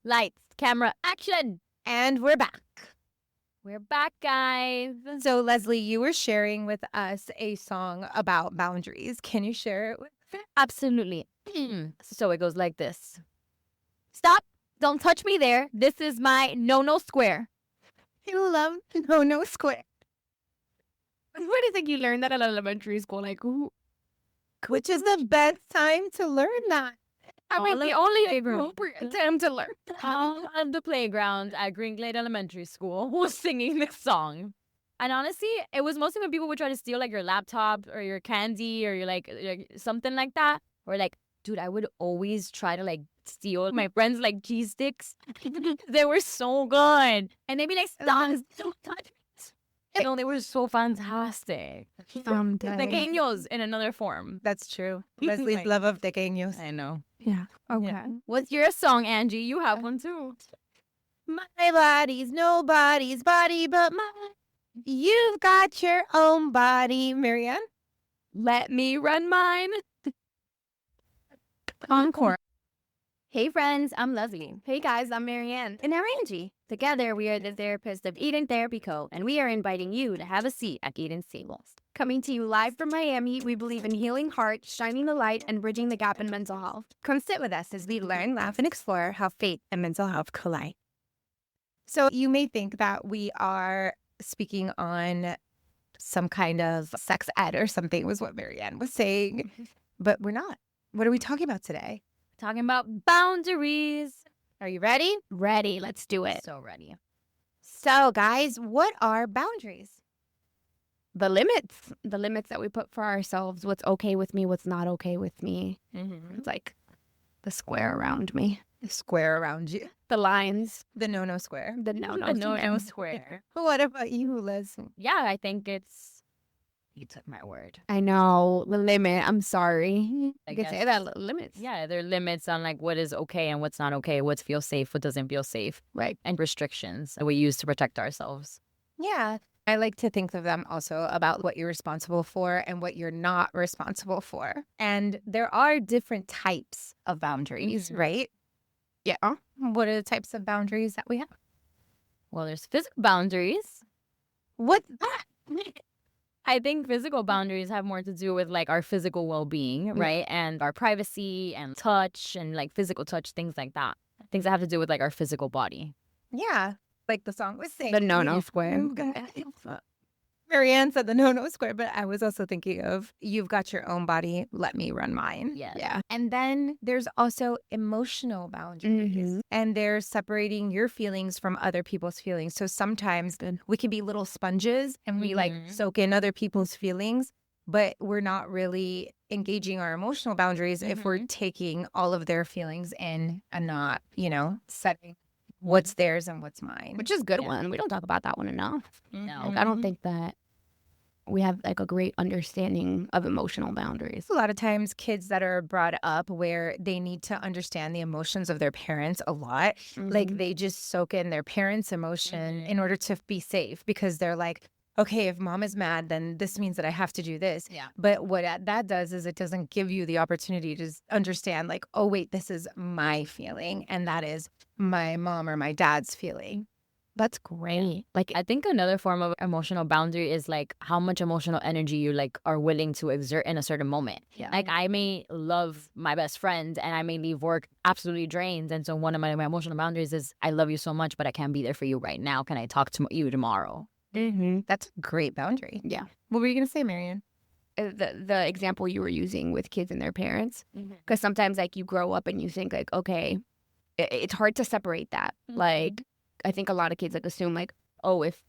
Lights, camera, action. And we're back. We're back, guys. So, Leslie, you were sharing with us a song about boundaries. Can you share it with us? Absolutely. So it goes like this. Stop. Don't touch me there. This is my no-no square. You love No Square, Where do you think you learned that at elementary school? Like, who? which is the best time to learn that. I mean, the only appropriate time to learn. All on the playground at Green Glade Elementary School was singing this song. And honestly, it was mostly when people would try to steal like your laptop or your candy or your like something like that. Or like, dude, I would always try to like steal my friends' like cheese sticks. They were so good. And they'd be like, stop, don't touch me. You know, they were so fantastic. Pequeños in another form. That's true. Leslie's Right. love of pequeños. I know. Yeah. Okay. Yeah. What's your song, Angie? You have one too. My body's nobody's body but mine. You've got your own body, Marianne. Let me run mine. Encore. Hey friends, I'm Leslie. Hey guys, I'm Marianne. And I'm Angie. Together, we are the therapists of Eden Therapy Co., and we are inviting you to have a seat at Eden's tables. Coming to you live from Miami, we believe in healing hearts, shining the light, and bridging the gap in mental health. Come sit with us as we learn, laugh, and explore how faith and mental health collide. So you may think that we are speaking on some kind of sex ed or something was what Marianne was saying, but we're not. What are we talking about today? Talking about boundaries. Are you ready? Ready, let's do it. So ready. So guys, what are boundaries? The limits that we put for ourselves, what's okay with me, what's not okay with me. Mm-hmm. It's like the square around me, The square around you. the lines, The no square. the no No square. What about you, Liz? Yeah, I think it's. You took my word. I know, the limit. I'm sorry. I You can say guess. that, limits. Yeah, there are limits on like what is okay and what's not okay, what feels safe, what doesn't feel safe, Right. and restrictions that we use to protect ourselves. Yeah. I like to think of them also about what you're responsible for and what you're not responsible for. And there are different types of boundaries, Mhm. right? Yeah. What are the types of boundaries that we have? Well, there's physical boundaries. What? I think physical boundaries have more to do with like our physical well-being, right? And our privacy and touch and like physical touch, things like that. Things that have to do with like our physical body. Yeah. Like the song was saying. The no square. Marianne said the no square, but I was also thinking of you've got your own body, let me run mine. Yeah. Yeah. And then there's also emotional boundaries. Mhm. And they're separating your feelings from other people's feelings. So sometimes we can be little sponges and we like Mhm. soak in other people's feelings, but we're not really engaging our emotional boundaries if we're taking all of their feelings in and not, setting what's theirs and what's mine. Which is a good Yeah. one. We don't talk about that one enough. No. Like, I don't think that we have like a great understanding of emotional boundaries. A lot of times kids that are brought up where they need to understand the emotions of their parents a lot, like they just soak in their parents' emotion in order to be safe because they're like, okay, if mom is mad, then this means that I have to do this. Yeah. But what that does is it doesn't give you the opportunity to understand like, oh, wait, this is my feeling and that is my mom or my dad's feeling. That's great. Like, I think another form of emotional boundary is like how much emotional energy you like are willing to exert in a certain moment. Yeah. Like I may love my best friend and I may leave work absolutely drained. And so one of my emotional boundaries is I love you so much, but I can't be there for you right now. Can I talk to you tomorrow? That's a great boundary. Yeah. What were you going to say, Marianne? The example you were using with kids and their parents, because sometimes like you grow up and you think like, okay, it's hard to separate that. Like, I think a lot of kids like assume like, oh, if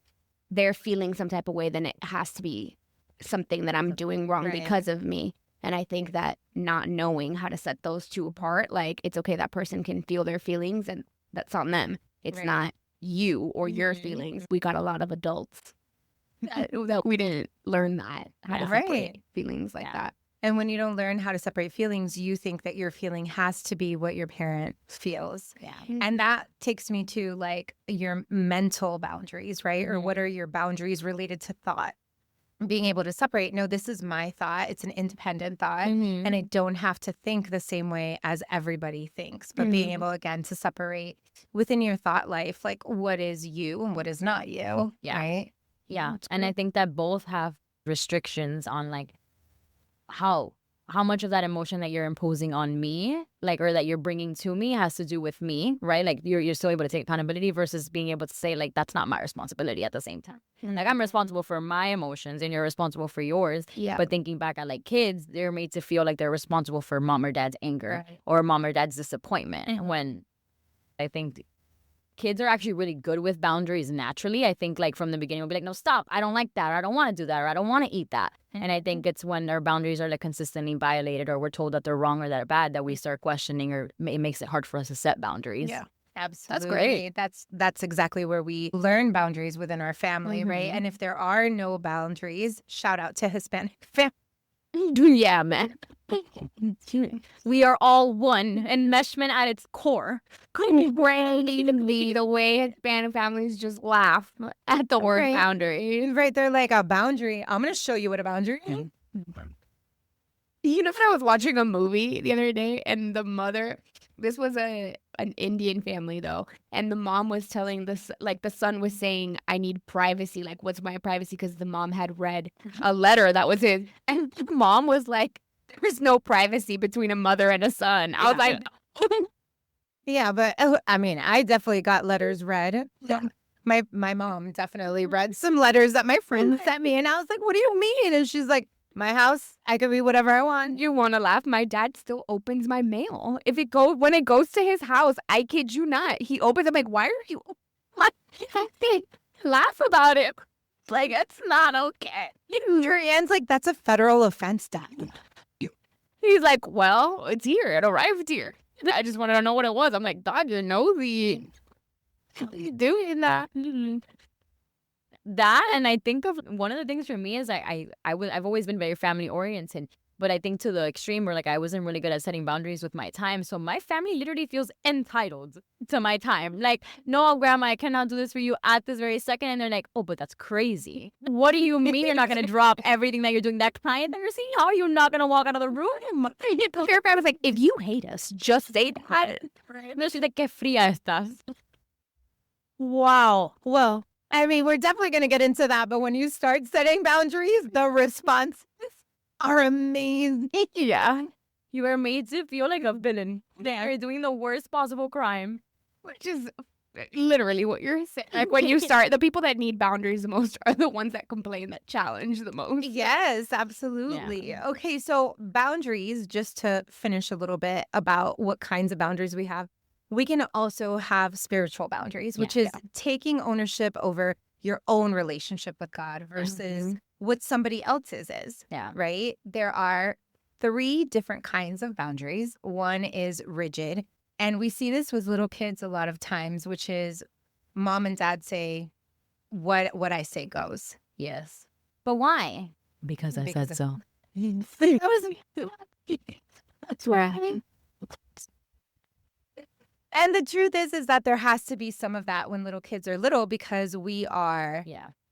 they're feeling some type of way, then it has to be something that I'm doing wrong Right. because of me. And I think that not knowing how to set those two apart, like it's okay, that person can feel their feelings and that's on them. It's Right. not you or your feelings. We got a lot of adults that we didn't learn that, how to Right. separate feelings like that. And when you don't learn how to separate feelings, you think that your feeling has to be what your parent feels. Yeah. And that takes me to like your mental boundaries, right? Or what are your boundaries related to thought? being able to separate, no, this is my thought. It's an independent thought. And I don't have to think the same way as everybody thinks. But being able, again, to separate within your thought life, like what is you and what is not you. Yeah. Right. Yeah. And I think that both have restrictions on like how much of that emotion that you're imposing on me, like, or that you're bringing to me has to do with me, right? Like you're still able to take accountability versus being able to say like, that's not my responsibility at the same time. Like I'm responsible for my emotions and you're responsible for yours. Yeah. But thinking back at like kids, they're made to feel like they're responsible for mom or dad's anger or mom or dad's disappointment. When I think kids are actually really good with boundaries naturally. I think like from the beginning we'll be like, no, stop. I don't like that. Or I don't want to do that. Or I don't want to eat that. And I think it's when our boundaries are like consistently violated or we're told that they're wrong or that they're bad that we start questioning or it makes it hard for us to set boundaries. Yeah. Absolutely. That's great. That's exactly where we learn boundaries within our family, right? And if there are no boundaries, shout out to Hispanic family. Yeah, man. We are all one, enmeshment at its core. The way Hispanic families just laugh at the word boundary. Right. They're like, a boundary. I'm going to show you what a boundary is. You know, when I was watching a movie the other day and the mother, this was an Indian family though, and the mom was telling this, like the son was saying, I need privacy. Like, what's my privacy? Because the mom had read a letter that was his. And the mom was like, there's no privacy between a mother and a son. I was like, yeah, but I mean, I definitely got letters read. My mom definitely read some letters that my friend sent me. And I was like, what do you mean? And she's like, my house, I can be whatever I want. You want to laugh? My dad still opens my mail. When it goes to his house, I kid you not, he opens. I'm like, why are you? Laugh about it. Like, it's not okay. Marianne's like, that's a federal offense, Dad. He's like, well, it's here. It arrived here. I just wanted to know what it was. I'm like, Dad, you're nosy. How are you doing that? That, and I think of one of the things for me is I've always been very family oriented, but I think to the extreme where like I wasn't really good at setting boundaries with my time. So my family literally feels entitled to my time. Like, no, grandma, I cannot do this for you at this very second. And they're like, oh, but that's crazy. What do you mean you're not going to drop everything that you're doing? That client that you're seeing, how are you not going to walk out of the room? Your grandma's like, if you hate us, just say that. No, she's like, qué fría estás. Wow. Well, I mean, we're definitely going to get into that. But when you start setting boundaries, the responses are amazing. Yeah. You are made to feel like a villain. They're doing the worst possible crime. Which is literally what you're saying. Like, when you start, the people that need boundaries the most are the ones that complain, that challenge the most. Yes, absolutely. Yeah. Okay, so boundaries, just to finish a little bit about what kinds of boundaries we have. We can also have spiritual boundaries, which is taking ownership over your own relationship with God versus what somebody else's is. Yeah. Right? There are 3 different kinds of boundaries. One is rigid. And we see this with little kids a lot of times, which is mom and dad say, what I say goes. Yes. But why? Because I said so. That's right. And the truth is that there has to be some of that when little kids are little, because we are,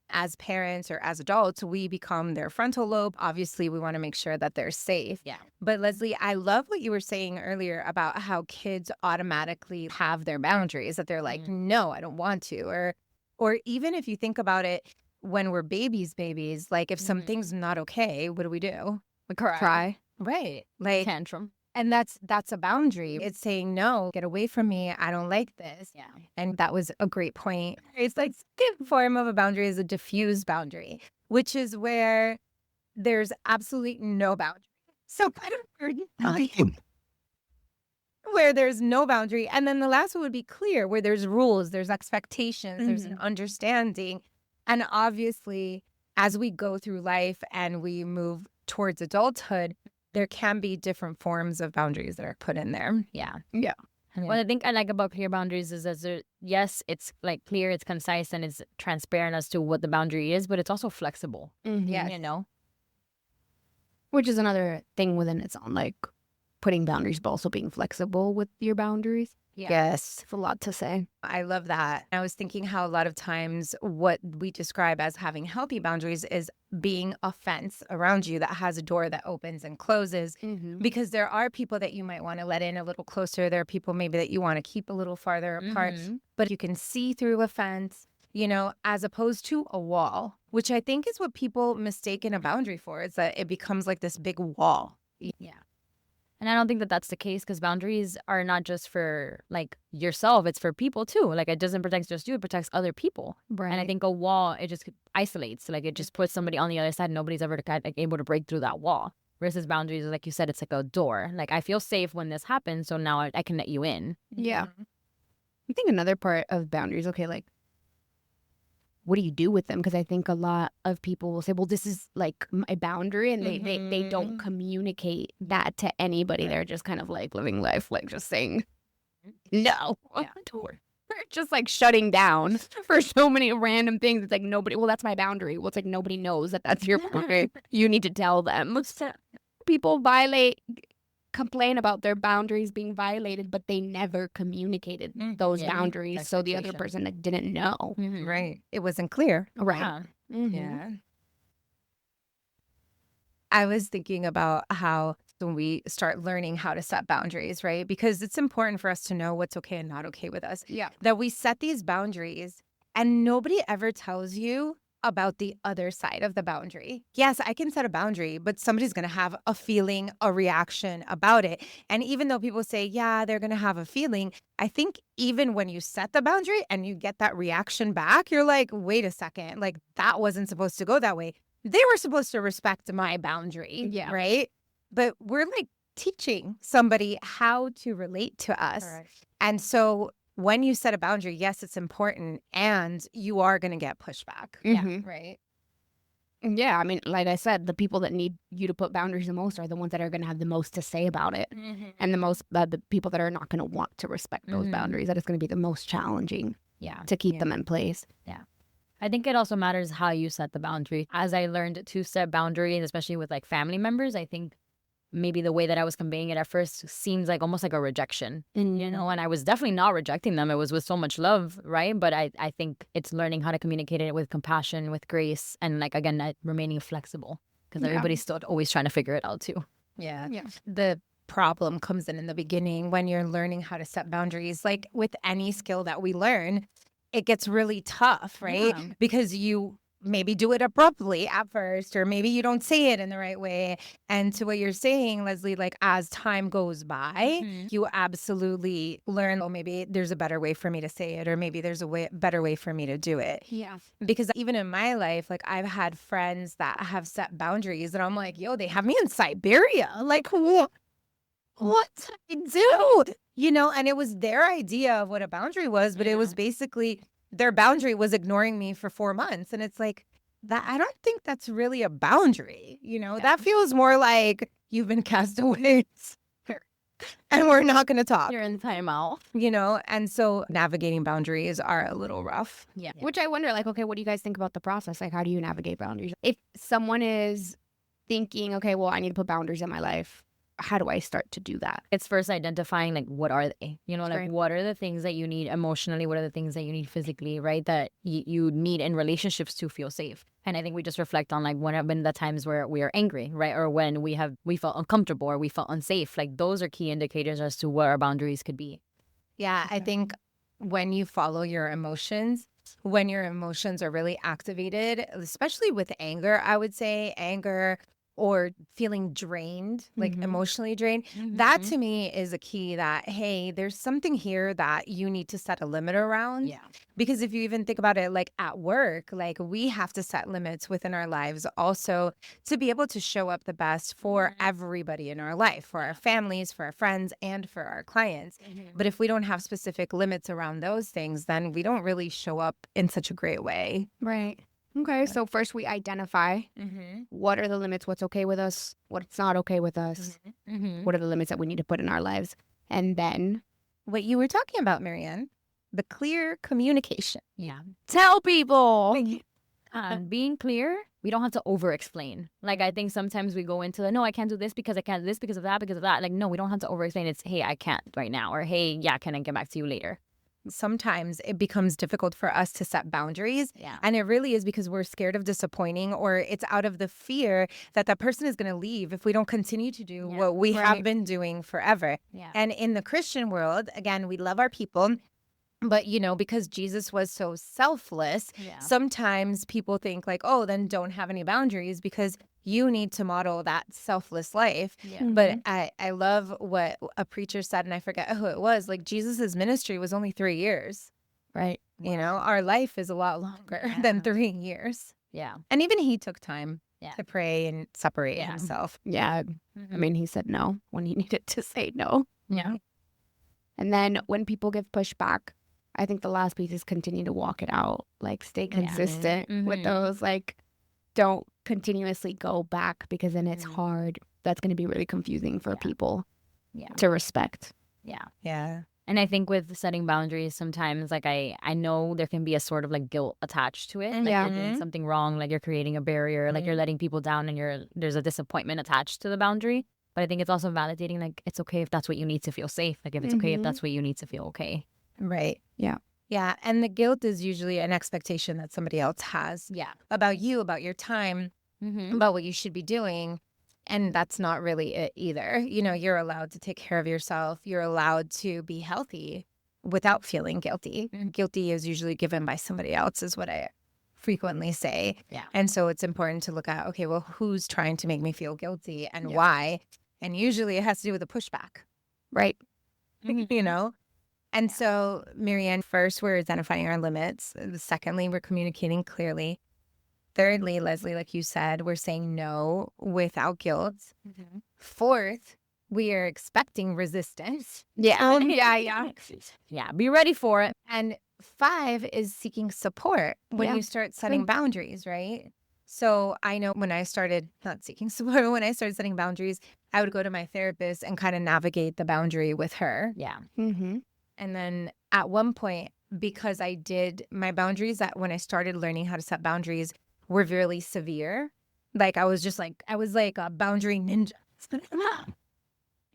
as parents or as adults, we become their frontal lobe. Obviously, we want to make sure that they're safe. Yeah. But Leslie, I love what you were saying earlier about how kids automatically have their boundaries, that they're like, no, I don't want to. Or even if you think about it, when we're babies, like if something's not okay, what do? We cry. Cry. Right. Like tantrum. And that's a boundary. It's saying, no, get away from me. I don't like this. Yeah. And that was a great point. It's like second form of a boundary is a diffuse boundary, which is where there's absolutely no boundary. So kind of where there's no boundary. And then the last one would be clear, where there's rules, there's expectations, there's an understanding. And obviously, as we go through life and we move towards adulthood, there can be different forms of boundaries that are put in there. Yeah. Yeah. What I think I like about clear boundaries is that yes, it's like clear, it's concise, and it's transparent as to what the boundary is, but it's also flexible. Yeah. You know? Which is another thing within its own, like putting boundaries, but also being flexible with your boundaries. Yes. It's a lot to say. I love that. I was thinking how a lot of times what we describe as having healthy boundaries is being a fence around you that has a door that opens and closes. Because there are people that you might want to let in a little closer. There are people maybe that you want to keep a little farther apart, but you can see through a fence, you know, as opposed to a wall, which I think is what people mistaken a boundary for, is that it becomes like this big wall. Yeah. And I don't think that that's the case, because boundaries are not just for like yourself, it's for people too. Like it doesn't protect just you, it protects other people. Right. And I think a wall, it just isolates. Like it just puts somebody on the other side. Nobody's ever like able to break through that wall. Versus boundaries, like you said, it's like a door. Like I feel safe when this happens, so now I can let you in. Yeah. I think another part of boundaries, okay, like what do you do with them? Because I think a lot of people will say, well, this is like my boundary, and they don't communicate that to anybody. They're just kind of like living life, like just saying no. Or just like shutting down for so many random things. It's like nobody, well, that's my boundary. Well, it's like nobody knows that that's your boundary. You need to tell them. People complain about their boundaries being violated, but they never communicated those boundaries, so the other person that didn't know. Right. It wasn't clear. Right. Yeah. I was thinking about how when we start learning how to set boundaries, right? Because it's important for us to know what's okay and not okay with us. Yeah. That we set these boundaries and nobody ever tells you about the other side of the boundary. Yes, I can set a boundary, but somebody's going to have a feeling, a reaction about it. And even though people say, yeah, they're going to have a feeling, I think even when you set the boundary and you get that reaction back, you're like, wait a second, like that wasn't supposed to go that way. They were supposed to respect my boundary, right? But we're like teaching somebody how to relate to us. Correct. And so when you set a boundary, yes, it's important, and you are going to get pushback. Yeah, right? Yeah, I mean, like I said, the people that need you to put boundaries the most are the ones that are going to have the most to say about it. And the people that are not going to want to respect those boundaries, that it's going to be the most challenging to keep them in place. Yeah. I think it also matters how you set the boundary. As I learned to set boundaries, especially with like family members, I think maybe the way that I was conveying it at first seems like almost like a rejection, you know, and I was definitely not rejecting them. It was with so much love, right? But I think it's learning how to communicate it with compassion, with grace, and like, again, remaining flexible, because everybody's still always trying to figure it out too. Yeah. The problem comes in the beginning when you're learning how to set boundaries. Like with any skill that we learn, it gets really tough, right? Yeah. Because you maybe do it abruptly at first, or maybe you don't say it in the right way. And to what you're saying, Leslie, like as time goes by, you absolutely learn, oh, maybe there's a better way for me to say it, or maybe there's a better way for me to do it. Yeah. Because even in my life, like I've had friends that have set boundaries and I'm like, yo, they have me in Siberia. Like, what did I do? You know, and it was their idea of what a boundary was, but it was basically their boundary was ignoring me for 4 months. And it's like, that I don't think that's really a boundary. You know, that feels more like you've been cast away and we're not going to talk. You're in timeout. You know, and so navigating boundaries are a little rough. Yeah. Which I wonder, like, okay, what do you guys think about the process? Like, how do you navigate boundaries? If someone is thinking, okay, well, I need to put boundaries in my life, how do I start to do that? It's first identifying, like, what are they? You know, like, what are the things that you need emotionally? What are the things that you need physically, right? That you need in relationships to feel safe. And I think we just reflect on, like, when have been the times where we are angry, right? Or when we felt uncomfortable or we felt unsafe. Like, those are key indicators as to what our boundaries could be. Yeah, I think when you follow your emotions, when your emotions are really activated, especially with anger, I would say anger or feeling drained, like emotionally drained, that to me is a key that, hey, there's something here that you need to set a limit around. Yeah. Because if you even think about it, like at work, like we have to set limits within our lives also to be able to show up the best for everybody in our life, for our families, for our friends, and for our clients. But if we don't have specific limits around those things, then we don't really show up in such a great way. Right. Okay, so first we identify what are the limits, what's okay with us, what's not okay with us, what are the limits that we need to put in our lives, and then what you were talking about, Marianne, the clear communication. Yeah. Tell people. Being clear we don't have to over explain. Like, I think sometimes we go into no, I can't do this because I can't do this because of that, because of that. Like, no, we don't have to over explain. It's, hey, I can't right now. Or, hey, yeah, can I get back to you later? Sometimes it becomes difficult for us to set boundaries. Yeah. And it really is because we're scared of disappointing, or it's out of the fear that that person is going to leave if we don't continue to do what we have been doing forever. Yeah. And in the Christian world, again, we love our people. But, because Jesus was so selfless, sometimes people think like, oh, then don't have any boundaries because you need to model that selfless life. Yeah. But I love what a preacher said, and I forget who it was. Like, Jesus's ministry was only 3 years. Right. Our life is a lot longer than 3 years. Yeah. And even he took time Yeah. to pray and separate Yeah. himself. Yeah. I mean, he said no when he needed to say no. Yeah. And then when people give pushback, I think the last piece is continue to walk it out. Like, stay consistent with those. Like, don't continuously go back, because then it's hard. That's going to be really confusing for people to respect. Yeah. Yeah. And I think with setting boundaries, sometimes, like, I know there can be a sort of like guilt attached to it. Like, you're doing something wrong, like you're creating a barrier, like you're letting people down, and there's a disappointment attached to the boundary. But I think it's also validating, like, it's okay if that's what you need to feel safe. Like, if it's okay if that's what you need to feel okay. Right. Yeah. Yeah. And the guilt is usually an expectation that somebody else has about you, about your time, about what you should be doing. And that's not really it either. You're allowed to take care of yourself. You're allowed to be healthy without feeling guilty. Guilty is usually given by somebody else, is what I frequently say. Yeah. And so it's important to look at, okay, well, who's trying to make me feel guilty and why? And usually it has to do with the pushback. Right. And so, Marianne, first, we're identifying our limits. Secondly, we're communicating clearly. Thirdly, Leslie, like you said, we're saying no without guilt. Fourth, we are expecting resistance. Yeah. Yeah. Be ready for it. And 5 is seeking support when you start setting boundaries, right? So I know when I started not seeking support, when I started setting boundaries, I would go to my therapist and kind of navigate the boundary with her. Yeah. And then at one point, because I did my boundaries, that when I started learning how to set boundaries were really severe. Like, I was like a boundary ninja.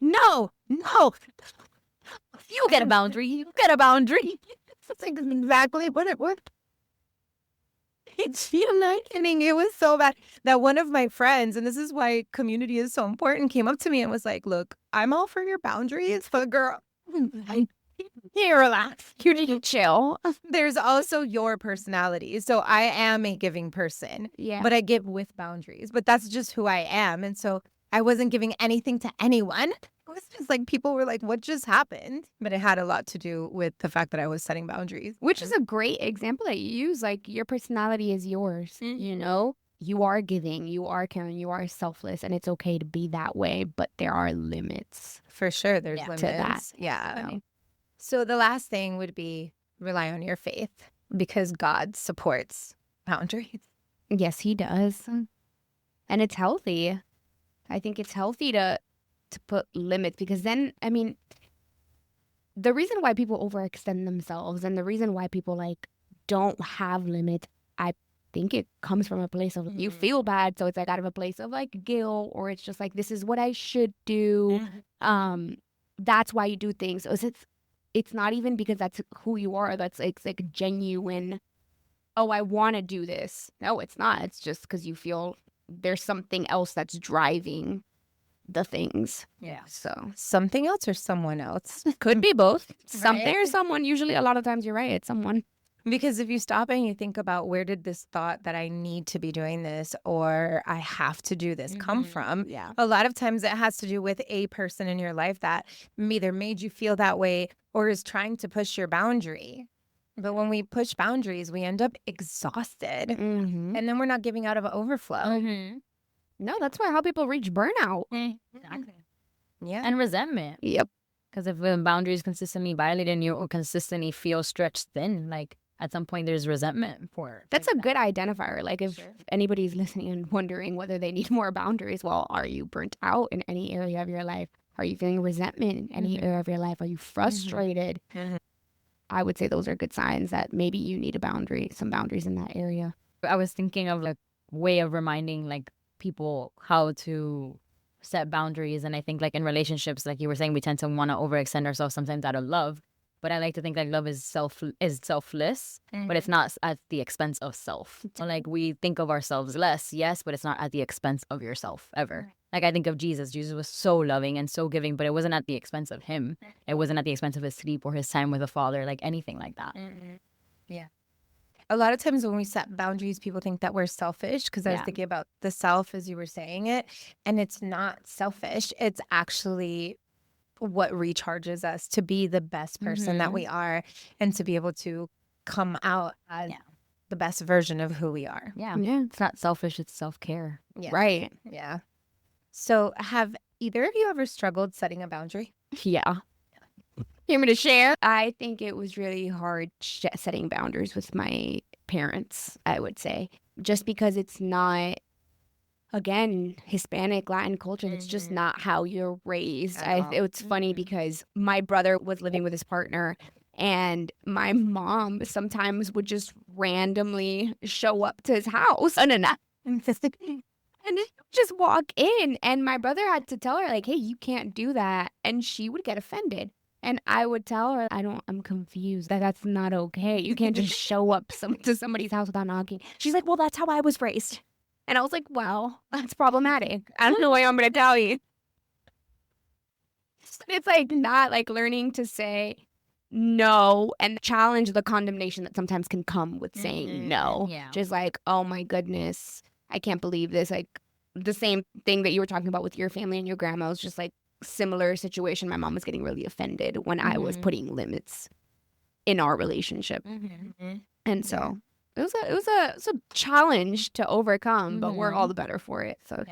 No. You get a boundary. You get a boundary. That's like exactly what it was. It's it was so bad that one of my friends, and this is why community is so important, came up to me and was like, look, I'm all for your boundaries, but girl, here, relax. You need to chill. There's also your personality. So I am a giving person, but I give with boundaries. But that's just who I am. And so I wasn't giving anything to anyone. It was just like people were like, what just happened? But it had a lot to do with the fact that I was setting boundaries. Which is a great example that you use. Like, your personality is yours, You are giving, you are caring, you are selfless, and it's okay to be that way. But there are limits. For sure, there's limits to that. Yeah. So the last thing would be rely on your faith, because God supports boundaries. Yes, he does. And it's healthy. I think it's healthy to put limits, because then, I mean, the reason why people overextend themselves and the reason why people don't have limits, I think it comes from a place of you feel bad. So it's like out of a place of guilt, or it's just like, this is what I should do. That's why you do things. So it's not even because that's who you are. That's like genuine. Oh, I want to do this. No, it's not. It's just because you feel there's something else that's driving the things. Yeah. So something else or someone else. Could be both. Something or someone. Usually a lot of times you're right. It's someone. Because if you stop and you think about, where did this thought that I need to be doing this or I have to do this come from? Yeah. A lot of times it has to do with a person in your life that either made you feel that way or is trying to push your boundary. But when we push boundaries, we end up exhausted. And then we're not giving out of an overflow. No, that's how people reach burnout. Exactly. Yeah. And resentment. Yep. Because if the boundaries consistently violated and you consistently feel stretched thin, at some point there's resentment for it. That's a good identifier. If anybody's listening and wondering whether they need more boundaries, well, are you burnt out in any area of your life? Are you feeling resentment in any area of your life? Are you frustrated? I would say those are good signs that maybe you need some boundaries in that area. I was thinking of way of reminding like people how to set boundaries. And I think like in relationships, like you were saying, we tend to want to overextend ourselves sometimes out of love. But I like to think like love is selfless, but it's not at the expense of self. So, like we think of ourselves less, yes, but it's not at the expense of yourself ever. Like I think of Jesus. Jesus was so loving and so giving, but it wasn't at the expense of him. It wasn't at the expense of his sleep or his time with the Father, like anything like that. Yeah. A lot of times when we set boundaries, people think that we're selfish because I was thinking about the self as you were saying it, and it's not selfish. It's actually what recharges us to be the best person that we are and to be able to come out as the best version of who we are. Yeah. It's not selfish, it's self-care. Yeah. Right. Yeah. So have either of you ever struggled setting a boundary? Yeah. You want me to share? I think it was really hard setting boundaries with my parents, I would say, just because it's not, again, Hispanic, Latin culture. It's just not how you're raised. It's funny because my brother was living with his partner, and my mom sometimes would just randomly show up to his house and just walk in. And my brother had to tell her, like, hey, you can't do that. And she would get offended. And I would tell her, I'm confused. That's not okay. You can't just show up to somebody's house without knocking. She's like, well, that's how I was raised. And I was like, well, that's problematic. I don't know what I'm going to tell you. It's like not like learning to say no and challenge the condemnation that sometimes can come with saying no. Yeah. Just like, oh my goodness, I can't believe this. Like the same thing that you were talking about with your family and your grandma was just like similar situation. My mom was getting really offended when I was putting limits in our relationship. And so it was a challenge to overcome, but we're all the better for it. So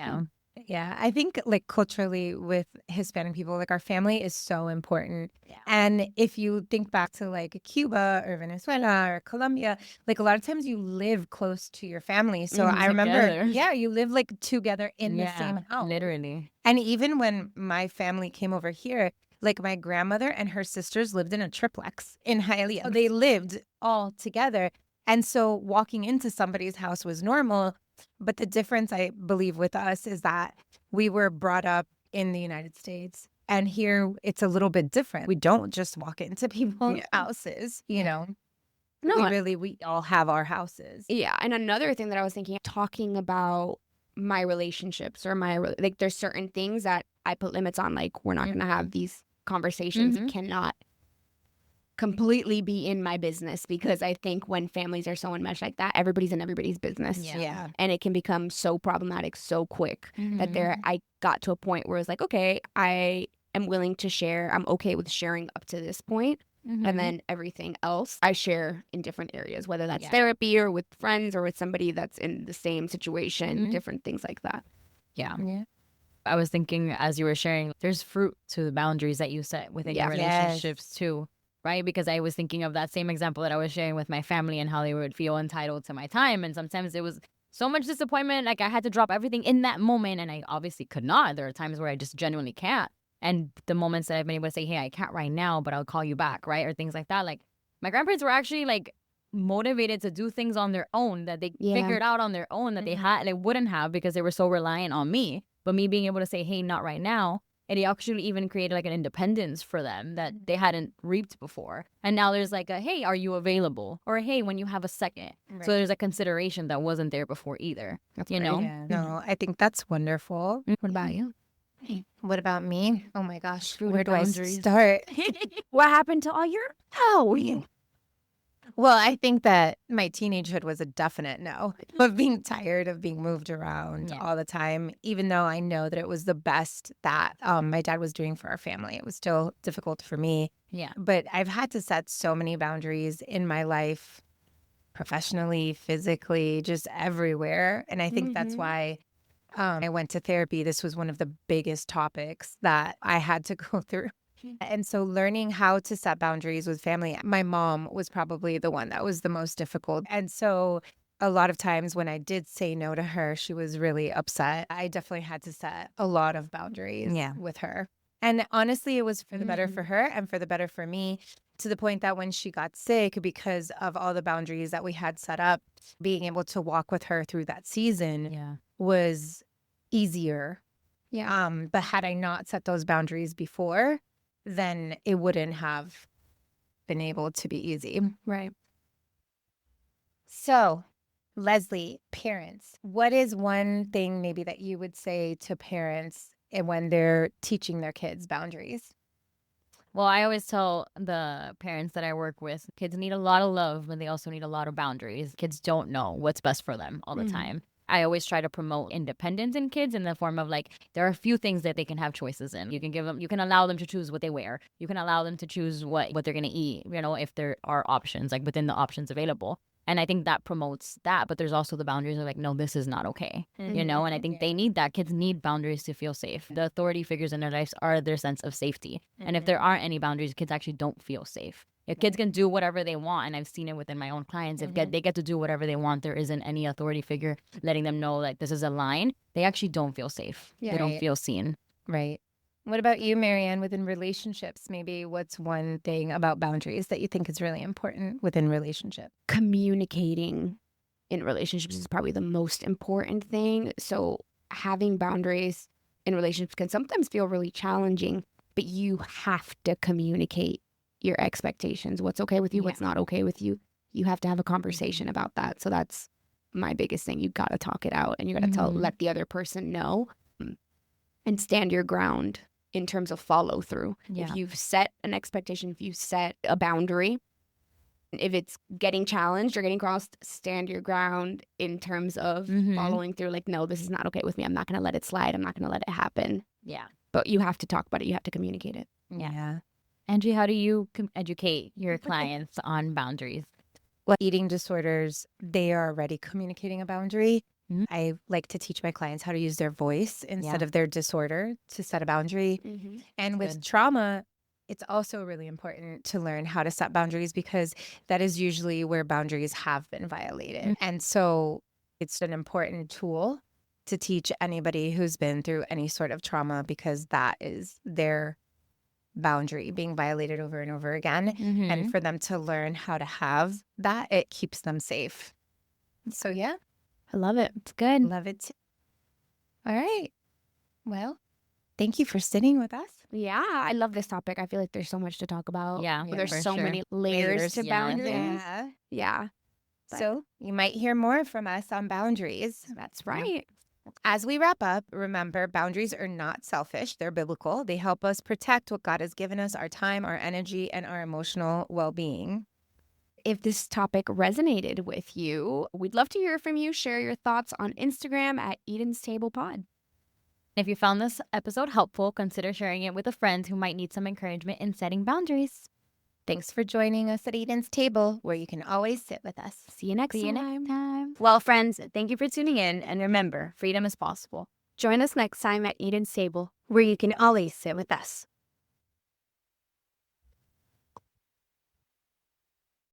yeah, I think like culturally with Hispanic people, like our family is so important. And if you think back to like Cuba or Venezuela or Colombia, like a lot of times you live close to your family. So I remember, you live like together in the same house. Literally. And even when my family came over here, like my grandmother and her sisters lived in a triplex in Hialeah. They lived all together. And so walking into somebody's house was normal. But the difference, I believe, with us is that we were brought up in the United States. And here it's a little bit different. We don't just walk into people's houses, you know. No, we all have our houses. Yeah. And another thing that I was thinking, talking about my relationships or like there's certain things that I put limits on, like we're not going to have these conversations. It cannot completely be in my business, because I think when families are so enmeshed like that, everybody's in everybody's business. Yeah. And it can become so problematic so quick that I got to a point where it's like, okay, I am willing to share. I'm okay with sharing up to this point. And then everything else I share in different areas, whether that's therapy or with friends or with somebody that's in the same situation, different things like that. Yeah. I was thinking as you were sharing, there's fruit to the boundaries that you set within your relationships too. Right? Because I was thinking of that same example that I was sharing with my family and how they would feel entitled to my time. And sometimes it was so much disappointment. Like I had to drop everything in that moment. And I obviously could not. There are times where I just genuinely can't. And the moments that I've been able to say, hey, I can't right now, but I'll call you back. Right? Or things like that. Like my grandparents were actually like motivated to do things on their own that they figured out on their own that they wouldn't have because they were so reliant on me. But me being able to say, hey, not right now. It actually even created like an independence for them that they hadn't reaped before. And now there's like a, hey, are you available? Or hey, when you have a second. So there's a consideration that wasn't there before either. That's you know? Yeah, no, I think that's wonderful. What about you? What about me? Oh my gosh, Fruit where of do I boundaries. start? What happened to all your Well, I think that my teenagehood was a definite no of being tired of being moved around all the time, even though I know that it was the best that my dad was doing for our family. It was still difficult for me. Yeah. But I've had to set so many boundaries in my life, professionally, physically, just everywhere. And I think that's why I went to therapy. This was one of the biggest topics that I had to go through. And so learning how to set boundaries with family, my mom was probably the one that was the most difficult. And so a lot of times when I did say no to her, she was really upset. I definitely had to set a lot of boundaries with her. And honestly, it was for the better for her and for the better for me. to the point that when she got sick, because of all the boundaries that we had set up, being able to walk with her through that season Yeah. was easier. Yeah. But had I not set those boundaries before, then it wouldn't have been able to be easy. Right. So, Leslie, parents, what is one thing maybe that you would say to parents when they're teaching their kids boundaries? Well, I always tell the parents that I work with, kids need a lot of love, but they also need a lot of boundaries. Kids don't know what's best for them all the time. I always try to promote independence in kids in the form of like, there are a few things that they can have choices in. You can allow them to choose what they wear. You can allow them to choose what they're going to eat, if there are options, like within the options available. And I think that promotes that. But there's also the boundaries of like, no, this is not okay. And I think they need that. Kids need boundaries to feel safe. The authority figures in their lives are their sense of safety. And if there aren't any boundaries, kids actually don't feel safe. If kids can do whatever they want, and I've seen it within my own clients, if they get to do whatever they want, there isn't any authority figure letting them know like this is a line, they actually don't feel safe. Yeah. They don't feel seen. Right. What about you, Marianne, within relationships? Maybe what's one thing about boundaries that you think is really important within relationship? Communicating in relationships is probably the most important thing. So having boundaries in relationships can sometimes feel really challenging, but you have to communicate your expectations. What's okay with you, what's not okay with you. You have to have a conversation about that. So that's my biggest thing. You got to talk it out, and you got to let the other person know, and stand your ground in terms of follow through. Yeah. If you've set an expectation, if you set a boundary, if it's getting challenged or getting crossed, stand your ground in terms of following through. Like, no, this is not okay with me. I'm not going to let it slide. I'm not going to let it happen. Yeah. But you have to talk about it. You have to communicate it. Yeah. Angie, how do you educate your clients on boundaries? Well, eating disorders, they are already communicating a boundary. I like to teach my clients how to use their voice instead of their disorder to set a boundary. And with trauma, it's also really important to learn how to set boundaries, because that is usually where boundaries have been violated. And so it's an important tool to teach anybody who's been through any sort of trauma, because that is their boundary being violated over and over again. And for them to learn how to have that, it keeps them safe. So yeah, I love it. It's good. love it. All right. Well, thank you for sitting with us. Yeah, I love this topic. I feel like there's so much to talk about. Yeah, There's for so sure. many layers to yes. boundaries. Yeah. Yeah, But- So you might hear more from us on boundaries. that's right. As we wrap up, remember, boundaries are not selfish. They're biblical. They help us protect what God has given us, our time, our energy, and our emotional well-being. If this topic resonated with you, we'd love to hear from you. Share your thoughts on Instagram at Eden's Table Pod. If you found this episode helpful, consider sharing it with a friend who might need some encouragement in setting boundaries. Thanks for joining us at Eden's Table, where you can always sit with us. See you next See you time. next time. Well, friends, thank you for tuning in. And remember, freedom is possible. Join us next time at Eden's Table, where you can always sit with us.